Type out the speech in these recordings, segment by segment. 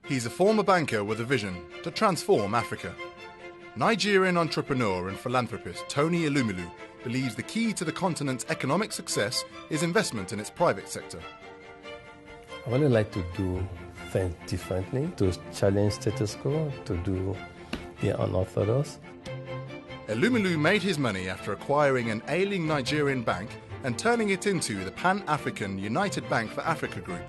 He's a former banker with a vision to transform Africa. Nigerian entrepreneur and philanthropist Tony Elumelu believes the key to the continent's economic success is investment in its private sector. I really like to do things differently, to challenge status quo, to do the unorthodox. Elumelu made his money after acquiring an ailing Nigerian bank and turning it into the Pan-African United Bank for Africa Group,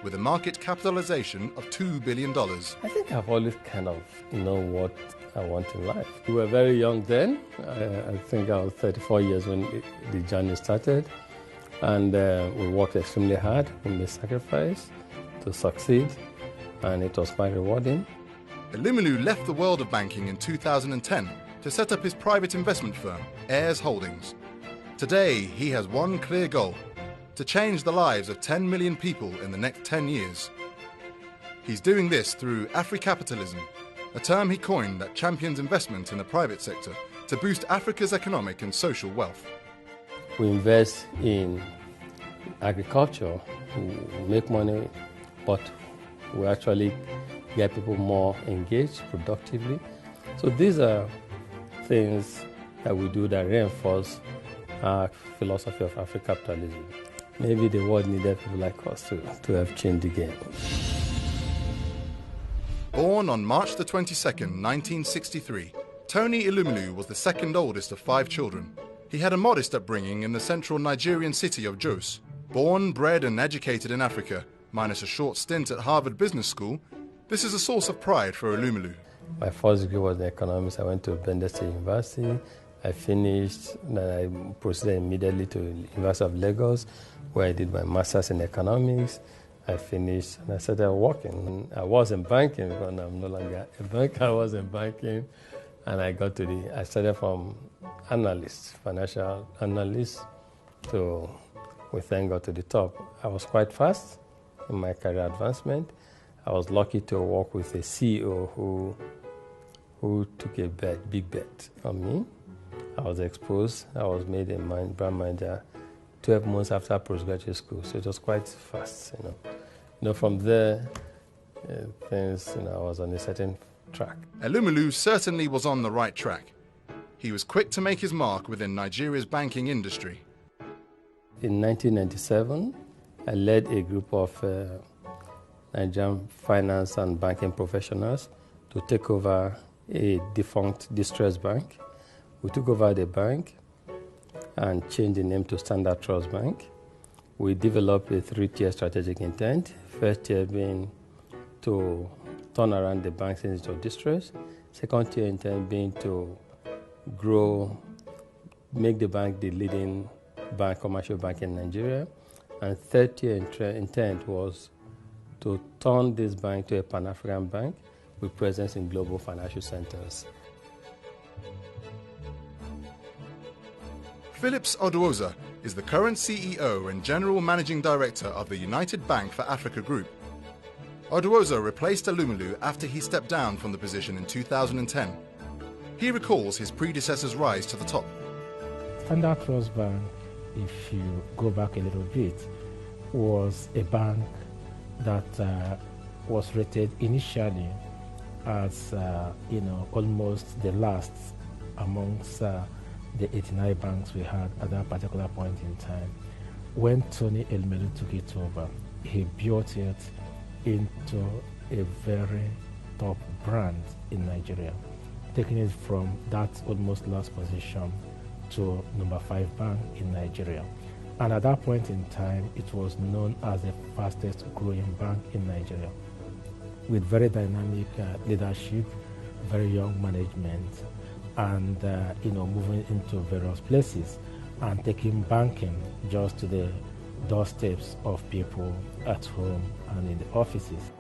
with a market capitalization of $2 billion. I think I've always kind of known what I want in life. We were very young then. I think I was 34 years when the journey started. And we worked extremely hard. We made sacrifice to succeed. And it was quite rewarding. Elumelu left the world of banking in 2010 to set up his private investment firm, Heirs Holdings. Today, he has one clear goal: to change the lives of 10 million people in the next 10 years. He's doing this through Africapitalism, a term he coined that champions investment in the private sector to boost Africa's economic and social wealth. We invest in agriculture, we make money, but we actually get people more engaged productively. So these are things that we do that reinforce our philosophy of Africapitalism. Maybe the world needed people like us to have changed the game. Born on March the 22nd, 1963, Tony Elumelu was the second oldest of 5 children. He had a modest upbringing in the central Nigerian city of Jos. Born, bred and educated in Africa, minus a short stint at Harvard Business School, this is a source of pride for Elumelu. My first degree was in economics. I went to Bender State University. I finished, then I proceeded immediately to University of Lagos, where I did my master's in economics. I finished and I started working. I was in banking, but I'm no longer a banker. I was in banking, and I started from analyst, financial analyst, to we then got to the top. I was quite fast in my career advancement. I was lucky to work with a CEO who took a big bet on me. I was exposed. I was made a brand manager 12 months after postgraduate school, so it was quite fast. From there, things. I was on a certain track. Elumelu certainly was on the right track. He was quick to make his mark within Nigeria's banking industry. In 1997, I led a group of Nigerian finance and banking professionals to take over a defunct distressed bank. We took over the bank and changed the name to Standard Trust Bank. We developed a 3-tier strategic intent. First tier being to turn around the bank's into distress. Second tier intent being to grow, make the bank the leading bank, commercial bank in Nigeria. And third tier intent was to turn this bank to a Pan-African bank with presence in global financial centers. Phillips Oduoza is the current CEO and General Managing Director of the United Bank for Africa Group. Oduoza replaced Elumelu after he stepped down from the position in 2010. He recalls his predecessor's rise to the top. Standard Trust Bank, if you go back a little bit, was a bank that was rated initially as almost the last amongst the 89 banks we had at that particular point in time. When Tony Elumelu took it over, he built it into a very top brand in Nigeria, taking it from that almost last position to number 5 bank in Nigeria. And at that point in time, it was known as the fastest growing bank in Nigeria, with very dynamic leadership, very young management, and moving into various places and taking banking just to the doorsteps of people at home and in the offices.